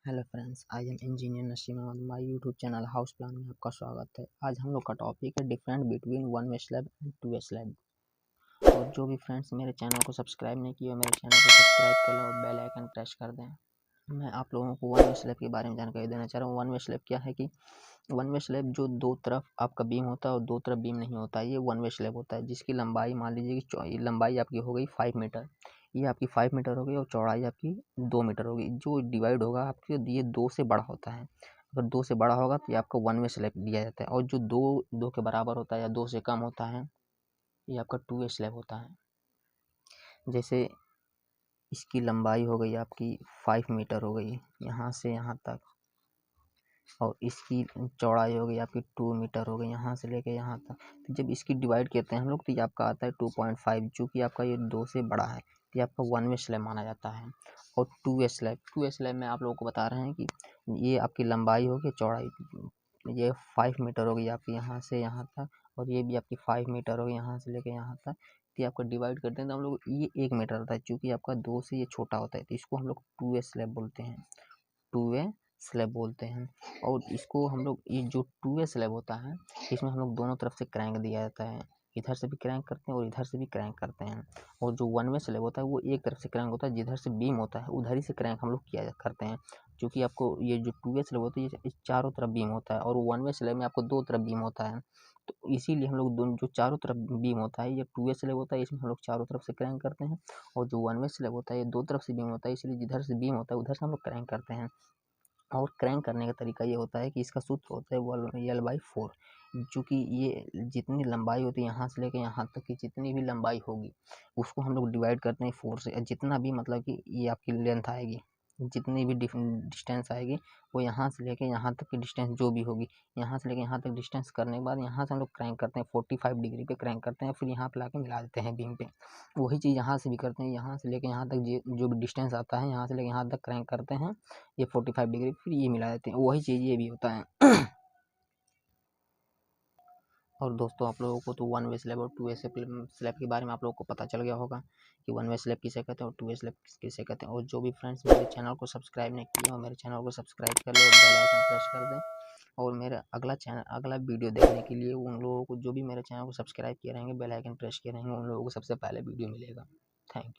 Hello friends, I am engineer Naseem Ahmed. My YouTube channel house plan में आपका स्वागत है। आज हम लोग का टॉपिक है different between one way slab and two way slab. और जो भी फ्रेंड्स मेरे चैनल को सब्सक्राइब नहीं किए, मेरे चैनल को सब्सक्राइब कर लो और बेल आइकन प्रेस कर दें। मैं आप लोगों को वन वे स्लैब के बारे में जानकारी देना चाह रहा हूँ। वन वे स्लैब क्या है कि वन वे स्लैब जो दो तरफ आपका बीम होता है और दो तरफ बीम नहीं होता है, ये वन वे स्लैब होता है। जिसकी लंबाई मान लीजिए कि लंबाई आपकी हो गई 5 मीटर, ये आपकी 5 मीटर हो गई और चौड़ाई आपकी 2 मीटर होगी। जो डिवाइड होगा आपके, ये 2 से बड़ा होता है। अगर 2 से बड़ा होगा तो ये आपका वन वे स्लैब दिया जाता है, और जो दो के बराबर होता है या 2 से कम होता है, ये आपका टू वे स्लैब होता है। जैसे इसकी लंबाई हो गई आपकी 5 मीटर हो गई यहाँ से यहाँ तक, और इसकी चौड़ाई हो गई आपकी 2 मीटर हो गई यहाँ से लेके यहाँ तक। तो जब इसकी डिवाइड करते हैं हम लोग तो ये आपका आता है 2.5, जो कि आपका ये 2 से बड़ा है, तो ये आपका वन वे स्लैब माना जाता है। और टू वे स्लैब में आप लोगों को बता रहे हैं कि ये आपकी लंबाई होगी, चौड़ाई ये 5 मीटर होगी आपकी यहाँ से यहाँ तक, और ये भी आपकी 5 मीटर होगी यहाँ से लेके यहाँ तक। तो ये आपको डिवाइड करते हैं तो हम लोग ये 1 मीटर होता है, चूँकि आपका 2 से ये छोटा होता है, तो इसको हम लोग टू वे स्लैब बोलते हैं। टू वे स्लैब बोलते हैं। और इसको हम लोग, ये जो टू वे स्लैब होता है, इसमें हम लोग दोनों तरफ से क्रैंक दिया जाता है। इधर से भी क्रैंक करते हैं और इधर से भी क्रैंक करते हैं। और जो वन वे स्लैब होता है वो एक तरफ से क्रैंक होता है, जिधर से बीम होता है उधर ही से क्रैंक हम लोग किया करते हैं। क्योंकि आपको ये जो टू वे स्लैब होता है ये चारों तरफ बीम होता है, और वन वे स्लैब में आपको दो तरफ बीम होता है। तो इसीलिए हम लोग दोनों, जो चारों तरफ बीम होता है ये टू वे स्लैब होता है, इसमें हम लोग चारों तरफ से क्रैंक करते हैं। और जो वन वे स्लैब होता है ये दो तरफ से बीम होता है, इसलिए जिधर से बीम होता है उधर से हम लोग क्रैंक करते हैं। और क्रैंक करने का तरीका ये होता है कि इसका सूत्र होता है L/4। चूँकि ये जितनी लंबाई होती है यहाँ से लेकर यहाँ तक की जितनी भी लंबाई होगी उसको हम लोग डिवाइड करते हैं 4 से। जितना भी मतलब कि ये आपकी लेंथ आएगी, जितनी भी डिस्टेंस आएगी, वो यहाँ से लेके यहाँ तक की डिस्टेंस जो भी होगी, यहाँ से लेके यहाँ तक डिस्टेंस करने के बाद यहाँ से हम लोग क्रैंक करते हैं 45 डिग्री पे क्रैंक करते हैं, फिर यहाँ पे लाके मिला देते हैं बीम पे। वही चीज़ यहाँ से भी करते हैं, यहाँ से लेके यहाँ तक जो भी डिस्टेंस आता है यहाँ से लेके यहाँ तक क्रैंक करते हैं, ये 45 डिग्री, फिर ये मिला देते हैं। वही चीज़ ये भी होता है। और दोस्तों, आप लोगों को तो वन वे स्लैब और टू वे स्लैब के बारे में आप लोगों को पता चल गया होगा कि वन वे स्लैब किसे कहते हैं और टू वे स्लैब किसे कहते हैं। और जो भी फ्रेंड्स मेरे चैनल को सब्सक्राइब नहीं किए हो, मेरे चैनल को सब्सक्राइब कर लो और बेल आइकन प्रेस कर दें। और मेरा अगला वीडियो देखने के लिए उन लोगों को, जो भी मेरे चैनल को सब्सक्राइब किए रहेंगे, बेल आइकन प्रेस किए रहेंगे, उन लोगों को सबसे पहले वीडियो मिलेगा। Thank you.